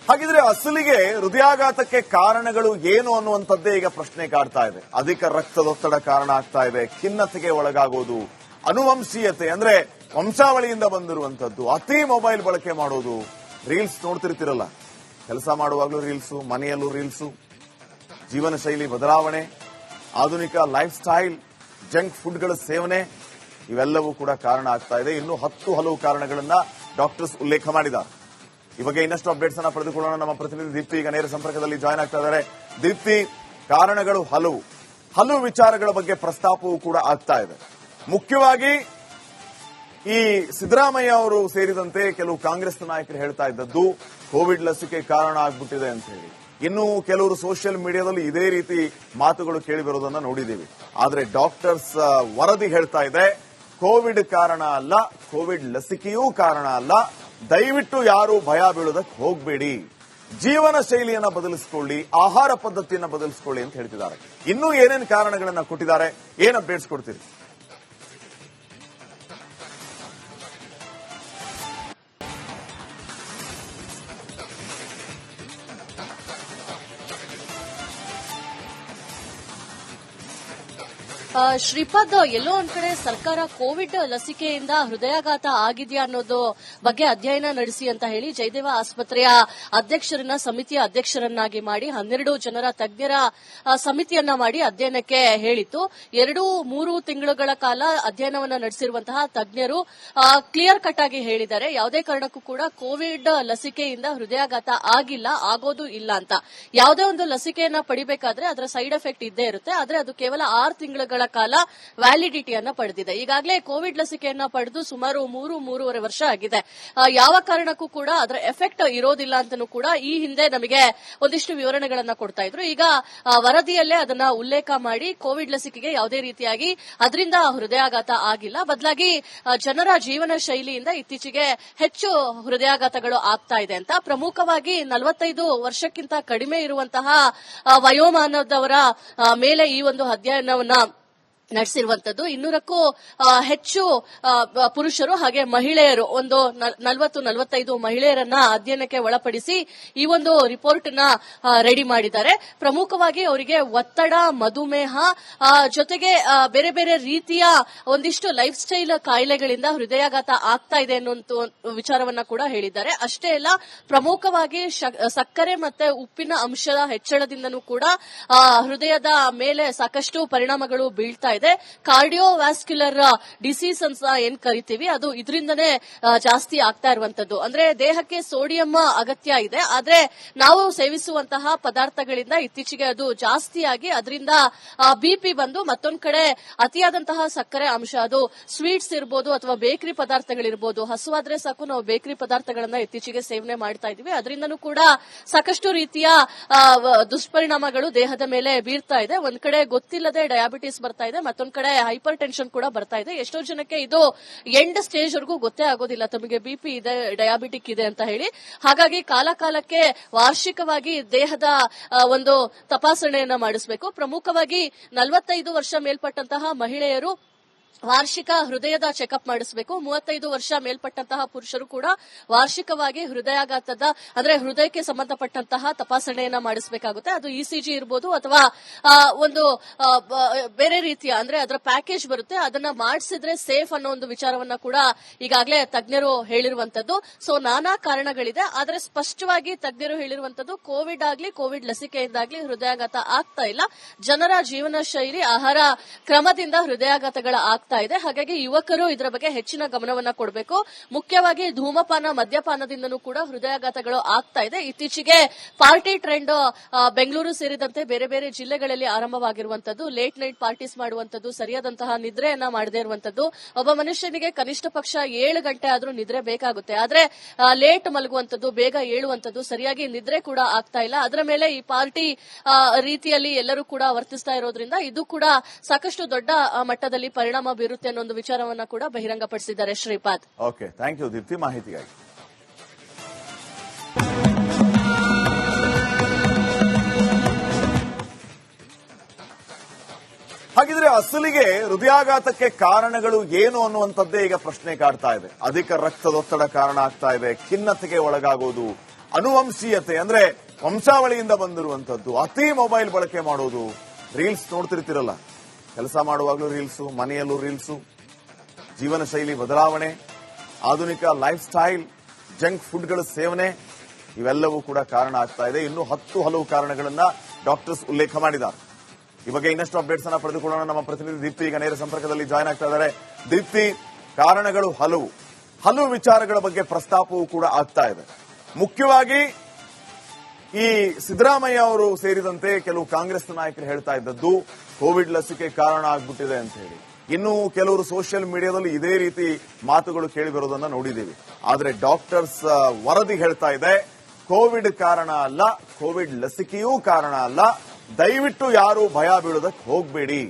ಹಾಗಿದ್ರೆ ಅಸಲಿಗೆ ಹೃದಯಾಘಾತಕ್ಕೆ ಕಾರಣಗಳು ಏನು ಅನ್ನುವಂಥದ್ದೇ ಈಗ ಪ್ರಶ್ನೆ ಕಾಡ್ತಾ ಇದೆ. ಅಧಿಕ ರಕ್ತದೊತ್ತಡ ಕಾರಣ ಆಗ್ತಾ ಇದೆ, ಖಿನ್ನತೆಗೆ ಒಳಗಾಗೋದು, ಅನುವಂಶೀಯತೆ ಅಂದ್ರೆ ವಂಶಾವಳಿಯಿಂದ ಬಂದಿರುವಂತದ್ದು, ಅತಿ ಮೊಬೈಲ್ ಬಳಕೆ ಮಾಡೋದು, ರೀಲ್ಸ್ ನೋಡ್ತಿರ್ತಿರಲ್ಲ, ಕೆಲಸ ಮಾಡುವಾಗಲೂ ರೀಲ್ಸು, ಮನೆಯಲ್ಲೂ ರೀಲ್ಸು, ಜೀವನ ಶೈಲಿ ಬದಲಾವಣೆ, ಆಧುನಿಕ ಲೈಫ್ ಸ್ಟೈಲ್, ಜಂಕ್ ಫುಡ್ಗಳ ಸೇವನೆ, ಇವೆಲ್ಲವೂ ಕೂಡ ಕಾರಣ ಆಗ್ತಾ ಇದೆ. ಇನ್ನು ಹಲವು ಕಾರಣಗಳನ್ನ ಡಾಕ್ಟರ್ಸ್ ಉಲ್ಲೇಖ ಮಾಡಿದ್ದಾರೆ. ಈ ಬಗ್ಗೆ ಇನ್ನಷ್ಟು ಅಪ್ಡೇಟ್ಸ್ ಅನ್ನ ಪಡೆದುಕೊಳ್ಳೋಣ. ನಮ್ಮ ಪ್ರತಿನಿಧಿ ದೀಪ್ತಿ ಈಗ ನೇರ ಸಂಪರ್ಕದಲ್ಲಿ ಜಾಯ್ನ್ ಆಗ್ತಾ ಇದ್ದಾರೆ. ದೀಪ್ತಿ, ಕಾರಣಗಳು ಹಲವು ವಿಚಾರಗಳ ಬಗ್ಗೆ ಪ್ರಸ್ತಾಪವೂ ಕೂಡ ಆಗ್ತಾ ಇದೆ. ಮುಖ್ಯವಾಗಿ ಈ ಸಿದ್ದರಾಮಯ್ಯ ಅವರು ಸೇರಿದಂತೆ ಕೆಲವು ಕಾಂಗ್ರೆಸ್ ನಾಯಕರು ಹೇಳ್ತಾ ಇದ್ದದ್ದು ಕೋವಿಡ್ ಲಸಿಕೆ ಕಾರಣ ಆಗ್ಬಿಟ್ಟಿದೆ ಅಂತ ಹೇಳಿ. ಇನ್ನು ಕೆಲವರು ಸೋಷಿಯಲ್ ಮೀಡಿಯಾದಲ್ಲಿ ಇದೇ ರೀತಿ ಮಾತುಗಳು ಕೇಳಿ ಬರೋದನ್ನ ನೋಡಿದ್ದೀವಿ. ಆದ್ರೆ ಡಾಕ್ಟರ್ಸ್ ವರದಿ ಹೇಳ್ತಾ ಇದೆ ಕೋವಿಡ್ ಕಾರಣ ಅಲ್ಲ, ಕೋವಿಡ್ ಲಸಿಕೆಯೂ ಕಾರಣ ಅಲ್ಲ. ದಯವಿಟ್ಟು ಯಾರು ಭಯ ಬೀಳೋದಕ್ಕೆ ಹೋಗಬೇಡಿ, ಜೀವನ ಶೈಲಿಯನ್ನ ಬದಲಿಸಿಕೊಳ್ಳಿ, ಆಹಾರ ಪದ್ಧತಿಯನ್ನ ಬದಲಿಸಿಕೊಳ್ಳಿ ಅಂತ ಹೇಳ್ತಿದ್ದಾರೆ. ಇನ್ನೂ ಏನೇನು ಕಾರಣಗಳನ್ನ ಕೊಟ್ಟಿದ್ದಾರೆ, ಏನ್ ಅಪ್ಡೇಟ್ಸ್ ಕೊಡ್ತೀರಿ? ಶ್ರೀಪಾದ್, ಎಲ್ಲೋ ಒಂದ್ ಕಡೆ ಸರ್ಕಾರ ಕೋವಿಡ್ ಲಸಿಕೆಯಿಂದ ಹೃದಯಾಘಾತ ಆಗಿದೆಯಾ ಅನ್ನೋದು ಬಗ್ಗೆ ಅಧ್ಯಯನ ನಡೆಸಿ ಅಂತ ಹೇಳಿ ಜಯದೇವ ಆಸ್ಪತ್ರೆಯ ಅಧ್ಯಕ್ಷರನ್ನ ಸಮಿತಿಯ ಅಧ್ಯಕ್ಷರನ್ನಾಗಿ ಮಾಡಿ 12 ಜನರ ತಜ್ಞರ ಸಮಿತಿಯನ್ನ ಮಾಡಿ ಅಧ್ಯಯನಕ್ಕೆ ಹೇಳಿತ್ತು. 2-3 ತಿಂಗಳುಗಳ ಕಾಲ ಅಧ್ಯಯನವನ್ನ ನಡೆಸಿರುವಂತಹ ತಜ್ಞರು ಕ್ಲಿಯರ್ ಕಟ್ ಆಗಿ ಹೇಳಿದ್ದಾರೆ, ಯಾವುದೇ ಕಾರಣಕ್ಕೂ ಕೂಡ ಕೋವಿಡ್ ಲಸಿಕೆಯಿಂದ ಹೃದಯಾಘಾತ ಆಗಿಲ್ಲ, ಆಗೋದು ಇಲ್ಲ ಅಂತ. ಯಾವುದೇ ಒಂದು ಲಸಿಕೆಯನ್ನ ಪಡಿಬೇಕಾದ್ರೆ ಅದರ ಸೈಡ್ ಎಫೆಕ್ಟ್ ಇದ್ದೇ ಇರುತ್ತೆ, ಆದ್ರೆ ಅದು ಕೇವಲ 6 ತಿಂಗಳುಗಳ ಕಾಲ ವ್ಯಾಲಿಡಿಟಿಯನ್ನ ಪಡೆದಿದೆ. ಈಗಾಗಲೇ ಕೋವಿಡ್ ಲಸಿಕೆಯನ್ನ ಪಡೆದು ಸುಮಾರು 3-3.5 ವರ್ಷ ಆಗಿದೆ. ಯಾವ ಕಾರಣಕ್ಕೂ ಕೂಡ ಅದರ ಎಫೆಕ್ಟ್ ಇರೋದಿಲ್ಲ ಅಂತನೂ ಕೂಡ ಈ ಹಿಂದೆ ನಮಗೆ ಒಂದಿಷ್ಟು ವಿವರಣೆಗಳನ್ನ ಕೊಡ್ತಾ ಇದ್ರು. ಈಗ ವರದಿಯಲ್ಲೇ ಅದನ್ನ ಉಲ್ಲೇಖ ಮಾಡಿ ಕೋವಿಡ್ ಲಸಿಕೆಗೆ ಯಾವುದೇ ರೀತಿಯಾಗಿ ಅದರಿಂದ ಹೃದಯಾಘಾತ ಆಗಿಲ್ಲ, ಬದಲಾಗಿ ಜನರ ಜೀವನ ಶೈಲಿಯಿಂದ ಇತ್ತೀಚೆಗೆ ಹೆಚ್ಚು ಹೃದಯಾಘಾತಗಳು ಆಗ್ತಾ ಇದೆ ಅಂತ. ಪ್ರಮುಖವಾಗಿ 45 ವರ್ಷಕ್ಕಿಂತ ಕಡಿಮೆ ಇರುವಂತಹ ವಯೋಮಾನದವರ ಮೇಲೆ ಈ ಒಂದು ಅಧ್ಯಯನವನ್ನ ನಡೆಸಿರುವಂತದ್ದು. 200ಕ್ಕೂ ಹೆಚ್ಚು ಪುರುಷರು ಹಾಗೆ ಮಹಿಳೆಯರು, ಒಂದು 40-45 ಮಹಿಳೆಯರನ್ನ ಅಧ್ಯಯನಕ್ಕೆ ಒಳಪಡಿಸಿ ಈ ಒಂದು ರಿಪೋರ್ಟ್ ನ ರೆಡಿ ಮಾಡಿದ್ದಾರೆ. ಪ್ರಮುಖವಾಗಿ ಅವರಿಗೆ ಒತ್ತಡ, ಮಧುಮೇಹ ಜೊತೆಗೆ ಬೇರೆ ಬೇರೆ ರೀತಿಯ ಒಂದಿಷ್ಟು ಲೈಫ್ ಸ್ಟೈಲ್ ಕಾಯಿಲೆಗಳಿಂದ ಹೃದಯಾಘಾತ ಆಗ್ತಾ ಇದೆ ಅನ್ನುವಂತ ವಿಚಾರವನ್ನ ಕೂಡ ಹೇಳಿದ್ದಾರೆ. ಅಷ್ಟೇ ಅಲ್ಲ, ಪ್ರಮುಖವಾಗಿ ಸಕ್ಕರೆ ಮತ್ತೆ ಉಪ್ಪಿನ ಅಂಶದ ಹೆಚ್ಚಳದಿಂದನೂ ಕೂಡ ಹೃದಯದ ಮೇಲೆ ಸಾಕಷ್ಟು ಪರಿಣಾಮಗಳು ಬೀಳ್ತಾ ಇದೆ. ಕಾರ್ಡಿಯೋವ್ಯಾಸ್ಕ್ಯುಲರ್ ಡಿಸೀಸ್ ಅಂತ ಏನ್ ಕರಿತೀವಿ, ಅದು ಇದರಿಂದನೇ ಜಾಸ್ತಿ ಆಗ್ತಾ ಇರುವಂತದ್ದು. ಅಂದ್ರೆ ದೇಹಕ್ಕೆ ಸೋಡಿಯಂ ಅಗತ್ಯ ಇದೆ, ಆದ್ರೆ ನಾವು ಸೇವಿಸುವಂತಹ ಪದಾರ್ಥಗಳಿಂದ ಇತ್ತೀಚೆಗೆ ಅದು ಜಾಸ್ತಿಯಾಗಿ ಅದರಿಂದ ಬಿಪಿ ಬಂದು ಮತ್ತೊಂದ್ ಕಡೆ ಅತಿಯಾದಂತಹ ಸಕ್ಕರೆ ಅಂಶ, ಅದು ಸ್ವೀಟ್ಸ್ ಇರ್ಬೋದು ಅಥವಾ ಬೇಕರಿ ಪದಾರ್ಥಗಳಿರ್ಬೋದು, ಹಸುವಾದ್ರೆ ಸಾಕು ನಾವು ಬೇಕರಿ ಪದಾರ್ಥಗಳನ್ನ ಇತ್ತೀಚೆಗೆ ಸೇವನೆ ಮಾಡ್ತಾ ಇದೀವಿ, ಅದರಿಂದನೂ ಕೂಡ ಸಾಕಷ್ಟು ರೀತಿಯ ದುಷ್ಪರಿಣಾಮಗಳು ದೇಹದ ಮೇಲೆ ಬೀರ್ತಾ ಇದೆ. ಒಂದ್ ಕಡೆ ಗೊತ್ತಿಲ್ಲದೆ ಡಯಾಬಿಟಿಸ್ ಬರ್ತಾ ಇದೆ, ಮತ್ತೊಂದ್ ಕಡೆ ಹೈಪರ್ ಟೆನ್ಷನ್ ಕೂಡ ಬರ್ತಾ ಇದೆ. ಎಷ್ಟೋ ಜನಕ್ಕೆ ಇದು ಎಂಡ್ ಸ್ಟೇಜ್ ವರೆಗೂ ಗೊತ್ತೇ ಆಗೋದಿಲ್ಲ ತಮಗೆ ಬಿಪಿ ಇದೆ, ಡಯಾಬಿಟಿಕ್ ಇದೆ ಅಂತ ಹೇಳಿ. ಹಾಗಾಗಿ ಕಾಲಕ್ಕೆ ವಾರ್ಷಿಕವಾಗಿ ದೇಹದ ಒಂದು ತಪಾಸಣೆಯನ್ನ ಮಾಡಿಸಬೇಕು. ಪ್ರಮುಖವಾಗಿ 45 ವರ್ಷ ಮೇಲ್ಪಟ್ಟಂತಹ ಮಹಿಳೆಯರು ವಾರ್ಷಿಕ ಹೃದಯದ ಚೆಕಪ್ ಮಾಡಿಸಬೇಕು. 35 ವರ್ಷ ಮೇಲ್ಪಟ್ಟಂತಹ ಪುರುಷರು ಕೂಡ ವಾರ್ಷಿಕವಾಗಿ ಹೃದಯಾಘಾತದ ಅಂದ್ರೆ ಹೃದಯಕ್ಕೆ ಸಂಬಂಧಪಟ್ಟಂತಹ ತಪಾಸಣೆಯನ್ನ ಮಾಡಿಸಬೇಕಾಗುತ್ತೆ. ಅದು ಇಸಿಜಿ ಇರಬಹುದು ಅಥವಾ ಒಂದು ಬೇರೆ ರೀತಿಯ ಅಂದ್ರೆ ಅದರ ಪ್ಯಾಕೇಜ್ ಬರುತ್ತೆ, ಅದನ್ನ ಮಾಡಿಸಿದ್ರೆ ಸೇಫ್ ಅನ್ನೋ ಒಂದು ವಿಚಾರವನ್ನ ಕೂಡ ಈಗಾಗಲೇ ತಜ್ಞರು ಹೇಳಿರುವಂತದ್ದು. ಸೊ ನಾನಾ ಕಾರಣಗಳಿದೆ, ಆದ್ರೆ ಸ್ಪಷ್ಟವಾಗಿ ತಜ್ಞರು ಹೇಳಿರುವಂತದ್ದು ಕೋವಿಡ್ ಆಗ್ಲಿ ಕೋವಿಡ್ ಲಸಿಕೆಯಿಂದಾಗ್ಲಿ ಹೃದಯಾಘಾತ ಆಗ್ತಾ ಇಲ್ಲ, ಜನರ ಜೀವನ ಶೈಲಿ, ಆಹಾರ ಕ್ರಮದಿಂದ ಹೃದಯಾಘಾತಗಳ ಆಗ್ತಾ ಇದೆ. ಹಾಗಾಗಿ ಯುವಕರು ಇದರ ಬಗ್ಗೆ ಹೆಚ್ಚಿನ ಗಮನವನ್ನ ಕೊಡಬೇಕು. ಮುಖ್ಯವಾಗಿ ಧೂಮಪಾನ, ಮದ್ಯಪಾನದಿಂದನೂ ಕೂಡ ಹೃದಯಾಘಾತಗಳು ಆಗ್ತಾ ಇದೆ. ಇತ್ತೀಚೆಗೆ ಪಾರ್ಟಿ ಟ್ರೆಂಡ್ ಬೆಂಗಳೂರು ಸೇರಿದಂತೆ ಬೇರೆ ಬೇರೆ ಜಿಲ್ಲೆಗಳಲ್ಲಿ ಆರಂಭವಾಗಿರುವಂತದ್ದು. ಲೇಟ್ ನೈಟ್ ಪಾರ್ಟೀಸ್ ಮಾಡುವಂತದ್ದು, ಸರಿಯಾದಂತಹ ನಿದ್ರೆಯನ್ನ ಮಾಡದೇ ಇರುವಂತದ್ದು. ಒಬ್ಬ ಮನುಷ್ಯನಿಗೆ ಕನಿಷ್ಠ ಪಕ್ಷ 7 ಗಂಟೆ ಆದ್ರೂ ನಿದ್ರೆ ಬೇಕಾಗುತ್ತೆ, ಆದ್ರೆ ಲೇಟ್ ಮಲಗುವಂತದ್ದು, ಬೇಗ ಏಳುವಂತದ್ದು, ಸರಿಯಾಗಿ ನಿದ್ರೆ ಕೂಡ ಆಗ್ತಾ ಇಲ್ಲ. ಅದರ ಮೇಲೆ ಈ ಪಾರ್ಟಿ ರೀತಿಯಲ್ಲಿ ಎಲ್ಲರೂ ಕೂಡ ವರ್ತಿಸ್ತಾ ಇರೋದ್ರಿಂದ ಇದು ಕೂಡ ಸಾಕಷ್ಟು ದೊಡ್ಡ ಮಟ್ಟದಲ್ಲಿ ಪರಿಣಾಮ ಬೀರುತ್ತೆ ಅನ್ನೋ ಒಂದು ವಿಚಾರವನ್ನ ಕೂಡ ಬಹಿರಂಗಪಡಿಸಿದ್ದಾರೆ. Shripad, okay, thank you Deepti ಮಾಹಿತಿಗಾಗಿ. ಹಾಗಿದ್ರೆ ಅಸಲಿಗೆ ಹೃದಯಾಘಾತಕ್ಕೆ ಕಾರಣಗಳು ಏನು ಅನ್ನುವಂಥದ್ದೇ ಈಗ ಪ್ರಶ್ನೆ ಕಾಡ್ತಾ ಇದೆ. ಅಧಿಕ ರಕ್ತದೊತ್ತಡ ಕಾರಣ ಆಗ್ತಾ ಇದೆ, ಖಿನ್ನತೆಗೆ ಒಳಗಾಗೋದು, ಅನುವಂಶೀಯತೆ ಅಂದ್ರೆ ವಂಶಾವಳಿಯಿಂದ ಬಂದಿರುವಂತದ್ದು, ಅತಿ ಮೊಬೈಲ್ ಬಳಕೆ ಮಾಡೋದು, ರೀಲ್ಸ್ ನೋಡ್ತಿರ್ತಿರಲ್ಲ, ಕೆಲಸ ಮಾಡುವಾಗಲೂ ರೀಲ್ಸು, ಮನೆಯಲ್ಲೂ ರೀಲ್ಸು, ಜೀವನ ಶೈಲಿ ಬದಲಾವಣೆ, ಆಧುನಿಕ ಲೈಫ್ ಸ್ಟೈಲ್, ಜಂಕ್ ಫುಡ್ಗಳ ಸೇವನೆ, ಇವೆಲ್ಲವೂ ಕೂಡ ಕಾರಣ ಆಗ್ತಾ ಇದೆ. ಇನ್ನೂ ಹಲವು ಕಾರಣಗಳನ್ನ ಡಾಕ್ಟರ್ಸ್ ಉಲ್ಲೇಖ ಮಾಡಿದ್ದಾರೆ. ಈ ಬಗ್ಗೆ ಇನ್ನಷ್ಟು ಅಪ್ಡೇಟ್ಸ್ ಅನ್ನ ಪಡೆದುಕೊಳ್ಳೋಣ. ನಮ್ಮ ಪ್ರತಿನಿಧಿ ದೀಪ್ತಿ ಈಗ ನೇರ ಸಂಪರ್ಕದಲ್ಲಿ ಜಾಯ್ನ್ ಆಗ್ತಾ ಇದ್ದಾರೆ. ದೀಪ್ತಿ, ಕಾರಣಗಳು ಹಲವು ವಿಚಾರಗಳ ಬಗ್ಗೆ ಪ್ರಸ್ತಾಪವೂ ಕೂಡ ಆಗ್ತಾ ಇದೆ. ಮುಖ್ಯವಾಗಿ ಈ ಸಿದ್ದರಾಮಯ್ಯ ಅವರು ಸೇರಿದಂತೆ ಕೆಲವು ಕಾಂಗ್ರೆಸ್ ನಾಯಕರು ಹೇಳ್ತಾ ಇದ್ದದ್ದು ಕೋವಿಡ್ ಲಸಿಕೆ ಕಾರಣ ಆಗ್ಬಿಟ್ಟಿದೆ ಅಂತ ಹೇಳಿ. ಇನ್ನು ಕೆಲವರು ಸೋಷಿಯಲ್ ಮೀಡಿಯಾದಲ್ಲಿ ಇದೇ ರೀತಿ ಮಾತುಗಳು ಕೇಳಿ ಬರೋದನ್ನ ನೋಡಿದ್ದೀವಿ. ಆದರೆ ಡಾಕ್ಟರ್ಸ್ ವರದಿ ಹೇಳ್ತಾ ಇದೆ ಕೋವಿಡ್ ಕಾರಣ ಅಲ್ಲ, ಕೋವಿಡ್ ಲಸಿಕೆಯೂ ಕಾರಣ ಅಲ್ಲ, ದಯವಿಟ್ಟು ಯಾರು ಭಯ ಬೀಳೋದಕ್ಕೆ ಹೋಗಬೇಡಿ,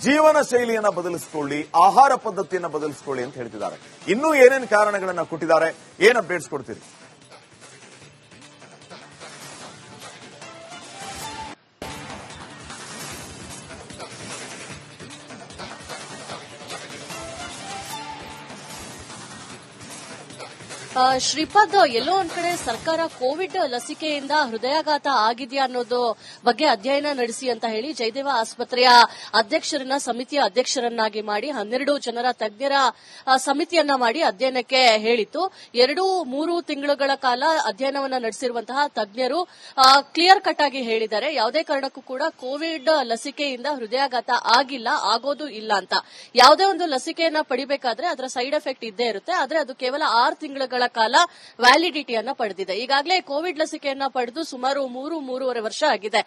ಜೀವನ ಶೈಲಿಯನ್ನ ಬದಲಿಸಿಕೊಳ್ಳಿ, ಆಹಾರ ಪದ್ಧತಿಯನ್ನ ಬದಲಿಸಿಕೊಳ್ಳಿ ಅಂತ ಹೇಳ್ತಿದ್ದಾರೆ. ಇನ್ನೂ ಏನೇನು ಕಾರಣಗಳನ್ನ ಕೊಟ್ಟಿದ್ದಾರೆ, ಏನ್ ಅಪ್ಡೇಟ್ಸ್ ಕೊಡ್ತೀರಿ? ಶ್ರೀಪಾದ್, ಎಲ್ಲೋ ಒಂದ್ ಕಡೆ ಸರ್ಕಾರ ಕೋವಿಡ್ ಲಸಿಕೆಯಿಂದ ಹೃದಯಾಘಾತ ಆಗಿದೆಯಾ ಅನ್ನೋದು ಬಗ್ಗೆ ಅಧ್ಯಯನ ನಡೆಸಿ ಅಂತ ಹೇಳಿ ಜಯದೇವ ಆಸ್ಪತ್ರೆಯ ಸಮಿತಿಯ ಅಧ್ಯಕ್ಷರನ್ನಾಗಿ ಮಾಡಿ 12 ಜನರ ತಜ್ಞರ ಸಮಿತಿಯನ್ನ ಮಾಡಿ ಅಧ್ಯಯನಕ್ಕೆ ಹೇಳಿತ್ತು. 2-3 ತಿಂಗಳುಗಳ ಕಾಲ ಅಧ್ಯಯನವನ್ನ ನಡೆಸಿರುವಂತಹ ತಜ್ಞರು ಕ್ಲಿಯರ್ ಕಟ್ ಆಗಿ ಹೇಳಿದ್ದಾರೆ, ಯಾವುದೇ ಕಾರಣಕ್ಕೂ ಕೂಡ ಕೋವಿಡ್ ಲಸಿಕೆಯಿಂದ ಹೃದಯಾಘಾತ ಆಗಿಲ್ಲ, ಆಗೋದು ಇಲ್ಲ ಅಂತ. ಯಾವುದೇ ಒಂದು ಲಸಿಕೆಯನ್ನ ಪಡಿಬೇಕಾದ್ರೆ ಅದರ ಸೈಡ್ ಎಫೆಕ್ಟ್ ಇದ್ದೇ ಇರುತ್ತೆ, ಆದ್ರೆ ಅದು ಕೇವಲ 6 ತಿಂಗಳ ಕಾಲ ವ್ಯಾಲಿಡಿಟಿಯನ್ನ ಪಡೆದಿದೆ. ಈಗಾಗಲೇ ಕೋವಿಡ್ ಲಸಿಕೆಯನ್ನ ಪಡೆದು ಸುಮಾರು 3-3.5 ವರ್ಷ ಆಗಿದೆ.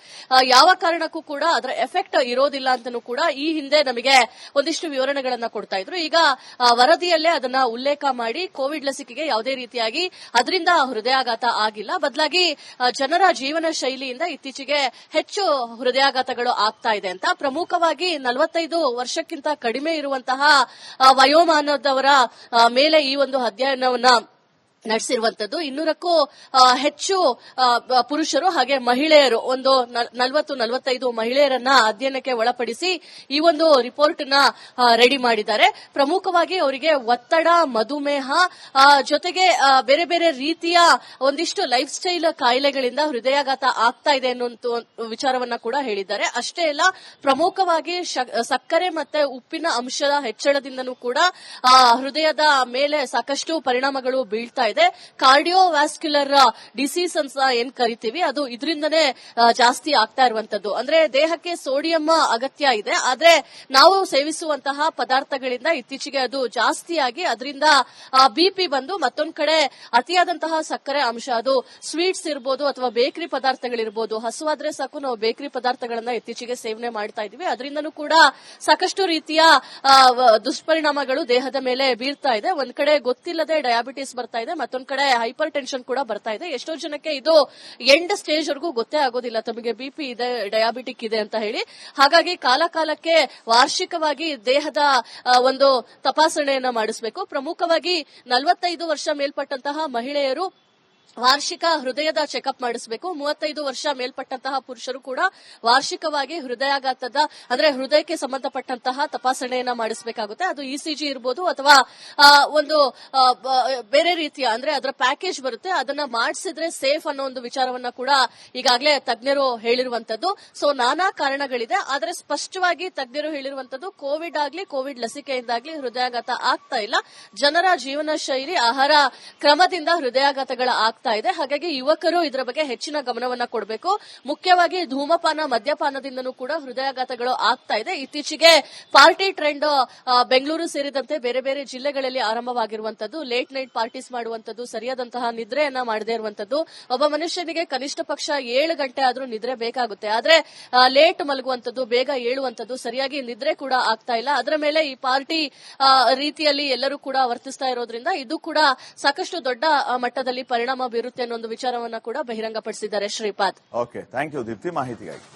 ಯಾವ ಕಾರಣಕ್ಕೂ ಕೂಡ ಅದರ ಎಫೆಕ್ಟ್ ಇರೋದಿಲ್ಲ ಅಂತನೂ ಕೂಡ ಈ ಹಿಂದೆ ನಮಗೆ ಒಂದಿಷ್ಟು ವಿವರಣೆಗಳನ್ನ ಕೊಡ್ತಾ ಇದ್ರು. ಈಗ ವರದಿಯಲ್ಲೇ ಅದನ್ನ ಉಲ್ಲೇಖ ಮಾಡಿ ಕೋವಿಡ್ ಲಸಿಕೆಗೆ ಯಾವುದೇ ರೀತಿಯಾಗಿ ಅದರಿಂದ ಹೃದಯಾಘಾತ ಆಗಿಲ್ಲ, ಬದಲಾಗಿ ಜನರ ಜೀವನ ಶೈಲಿಯಿಂದ ಇತ್ತೀಚೆಗೆ ಹೆಚ್ಚು ಹೃದಯಾಘಾತಗಳು ಆಗ್ತಾ ಇದೆ ಅಂತ. ಪ್ರಮುಖವಾಗಿ 45 ವರ್ಷಕ್ಕಿಂತ ಕಡಿಮೆ ಇರುವಂತಹ ವಯೋಮಾನದವರ ಮೇಲೆ ಈ ಒಂದು ಅಧ್ಯಯನವನ್ನ ನಡೆಸಿರುವಂತದ್ದು. 200ಕ್ಕೂ ಹೆಚ್ಚು ಪುರುಷರು ಹಾಗೆ ಮಹಿಳೆಯರು, ಒಂದು 40-45 ಮಹಿಳೆಯರನ್ನ ಅಧ್ಯಯನಕ್ಕೆ ಒಳಪಡಿಸಿ ಈ ಒಂದು ರಿಪೋರ್ಟ್ ನ ರೆಡಿ ಮಾಡಿದ್ದಾರೆ. ಪ್ರಮುಖವಾಗಿ ಅವರಿಗೆ ಒತ್ತಡ, ಮಧುಮೇಹ ಜೊತೆಗೆ ಬೇರೆ ಬೇರೆ ರೀತಿಯ ಒಂದಿಷ್ಟು ಲೈಫ್ ಸ್ಟೈಲ್ ಕಾಯಿಲೆಗಳಿಂದ ಹೃದಯಾಘಾತ ಆಗ್ತಾ ಇದೆ ಅನ್ನೋ ವಿಚಾರವನ್ನ ಕೂಡ ಹೇಳಿದ್ದಾರೆ. ಅಷ್ಟೇ ಅಲ್ಲ, ಪ್ರಮುಖವಾಗಿ ಸಕ್ಕರೆ ಮತ್ತೆ ಉಪ್ಪಿನ ಅಂಶದ ಹೆಚ್ಚಳದಿಂದನೂ ಕೂಡ ಹೃದಯದ ಮೇಲೆ ಸಾಕಷ್ಟು ಪರಿಣಾಮಗಳು ಬೀಳ್ತಾ ಇದೆ. ಕಾರ್ಡಿಯೋವ್ಯಾಸ್ಕ್ಯುಲರ್ ಡಿಸೀಸ್ ಅಂತ ಏನ್ ಕರಿತೀವಿ, ಅದು ಇದರಿಂದನೇ ಜಾಸ್ತಿ ಆಗ್ತಾ ಇರುವಂತದ್ದು. ಅಂದ್ರೆ ದೇಹಕ್ಕೆ ಸೋಡಿಯಂ ಅಗತ್ಯ ಇದೆ, ಆದ್ರೆ ನಾವು ಸೇವಿಸುವಂತಹ ಪದಾರ್ಥಗಳಿಂದ ಇತ್ತೀಚೆಗೆ ಅದು ಜಾಸ್ತಿಯಾಗಿ ಅದರಿಂದ ಬಿಪಿ ಬಂದು ಮತ್ತೊಂದ್ ಕಡೆ ಅತಿಯಾದಂತಹ ಸಕ್ಕರೆ ಅಂಶ, ಅದು ಸ್ವೀಟ್ಸ್ ಇರ್ಬೋದು ಅಥವಾ ಬೇಕರಿ ಪದಾರ್ಥಗಳಿರ್ಬೋದು, ಹಸುವಾದ್ರೆ ಸಾಕು ನಾವು ಬೇಕರಿ ಪದಾರ್ಥಗಳನ್ನ ಇತ್ತೀಚೆಗೆ ಸೇವನೆ ಮಾಡ್ತಾ ಇದೀವಿ, ಅದರಿಂದನೂ ಕೂಡ ಸಾಕಷ್ಟು ರೀತಿಯ ದುಷ್ಪರಿಣಾಮಗಳು ದೇಹದ ಮೇಲೆ ಬೀರ್ತಾ ಇದೆ. ಒಂದ್ ಕಡೆ ಗೊತ್ತಿಲ್ಲದೆ ಡಯಾಬಿಟಿಸ್ ಬರ್ತಾ ಇದೆ, ಮತ್ತೊಂದ್ ಕಡೆ ಹೈಪರ್ ಟೆನ್ಷನ್ ಕೂಡ ಬರ್ತಾ ಇದೆ. ಎಷ್ಟೋ ಜನಕ್ಕೆ ಇದು ಎಂಡ್ ಸ್ಟೇಜ್ ವರೆಗೂ ಗೊತ್ತೇ ಆಗೋದಿಲ್ಲ ತಮಗೆ ಬಿಪಿ ಇದೆ, ಡಯಾಬಿಟಿಕ್ ಇದೆ ಅಂತ ಹೇಳಿ. ಹಾಗಾಗಿ ಕಾಲಕಾಲಕ್ಕೆ ವಾರ್ಷಿಕವಾಗಿ ದೇಹದ ಒಂದು ತಪಾಸಣೆಯನ್ನ ಮಾಡಿಸಬೇಕು. ಪ್ರಮುಖವಾಗಿ 45 ವರ್ಷ ಮೇಲ್ಪಟ್ಟಂತಹ ಮಹಿಳೆಯರು ವಾರ್ಷಿಕ ಹೃದಯದ ಚೆಕಪ್ ಮಾಡಿಸಬೇಕು. 35 ವರ್ಷ ಮೇಲ್ಪಟ್ಟಂತಹ ಪುರುಷರು ಕೂಡ ವಾರ್ಷಿಕವಾಗಿ ಹೃದಯಾಘಾತದ ಅಂದ್ರೆ ಹೃದಯಕ್ಕೆ ಸಂಬಂಧಪಟ್ಟಂತಹ ತಪಾಸಣೆಯನ್ನ ಮಾಡಿಸಬೇಕಾಗುತ್ತೆ. ಅದು ಇಸಿಜಿ ಇರಬಹುದು ಅಥವಾ ಒಂದು ಬೇರೆ ರೀತಿಯ ಅಂದ್ರೆ ಅದರ ಪ್ಯಾಕೇಜ್ ಬರುತ್ತೆ, ಅದನ್ನ ಮಾಡಿಸಿದ್ರೆ ಸೇಫ್ ಅನ್ನೋ ಒಂದು ವಿಚಾರವನ್ನ ಕೂಡ ಈಗಾಗಲೇ ತಜ್ಞರು ಹೇಳಿರುವಂತದ್ದು. ಸೊ ನಾನಾ ಕಾರಣಗಳಿದೆ, ಆದ್ರೆ ಸ್ಪಷ್ಟವಾಗಿ ತಜ್ಞರು ಹೇಳಿರುವಂತದ್ದು ಕೋವಿಡ್ ಆಗ್ಲಿ ಕೋವಿಡ್ ಲಸಿಕೆಯಿಂದಾಗ್ಲಿ ಹೃದಯಾಘಾತ ಆಗ್ತಾ ಇಲ್ಲ, ಜನರ ಜೀವನ ಶೈಲಿ, ಆಹಾರ ಕ್ರಮದಿಂದ ಹೃದಯಾಘಾತಗಳ ಆಗ್ತಾ ಇದೆ. ಹಾಗಾಗಿ ಯುವಕರು ಇದರ ಬಗ್ಗೆ ಹೆಚ್ಚಿನ ಗಮನವನ್ನ ಕೊಡಬೇಕು. ಮುಖ್ಯವಾಗಿ ಧೂಮಪಾನ, ಮದ್ಯಪಾನದಿಂದನೂ ಕೂಡ ಹೃದಯಾಘಾತಗಳು ಆಗ್ತಾ ಇದೆ. ಇತ್ತೀಚೆಗೆ ಪಾರ್ಟಿ ಟ್ರೆಂಡ್ ಬೆಂಗಳೂರು ಸೇರಿದಂತೆ ಬೇರೆ ಬೇರೆ ಜಿಲ್ಲೆಗಳಲ್ಲಿ ಆರಂಭವಾಗಿರುವಂತದ್ದು. ಲೇಟ್ ನೈಟ್ ಪಾರ್ಟೀಸ್ ಮಾಡುವಂತದ್ದು, ಸರಿಯಾದಂತಹ ನಿದ್ರೆಯನ್ನ ಮಾಡದೇ ಇರುವಂತದ್ದು. ಒಬ್ಬ ಮನುಷ್ಯನಿಗೆ ಕನಿಷ್ಠ ಪಕ್ಷ 7 ಗಂಟೆ ಆದ್ರೂ ನಿದ್ರೆ ಬೇಕಾಗುತ್ತೆ, ಆದ್ರೆ ಲೇಟ್ ಮಲಗುವಂತದ್ದು, ಬೇಗ ಏಳುವಂತದ್ದು, ಸರಿಯಾಗಿ ನಿದ್ರೆ ಕೂಡ ಆಗ್ತಾ ಇಲ್ಲ. ಅದರ ಮೇಲೆ ಈ ಪಾರ್ಟಿ ರೀತಿಯಲ್ಲಿ ಎಲ್ಲರೂ ಕೂಡ ವರ್ತಿಸ್ತಾ ಇರೋದ್ರಿಂದ ಇದು ಕೂಡ ಸಾಕಷ್ಟು ದೊಡ್ಡ ಮಟ್ಟದಲ್ಲಿ ಪರಿಣಾಮ ಬೀರುತ್ತೆ ಅನ್ನೋ ಒಂದು ವಿಚಾರವನ್ನ ಕೂಡ ಬಹಿರಂಗಪಡಿಸಿದ್ದಾರೆ Shripad. Okay, thank you Deepti ಮಾಹಿತಿಗಾಗಿ.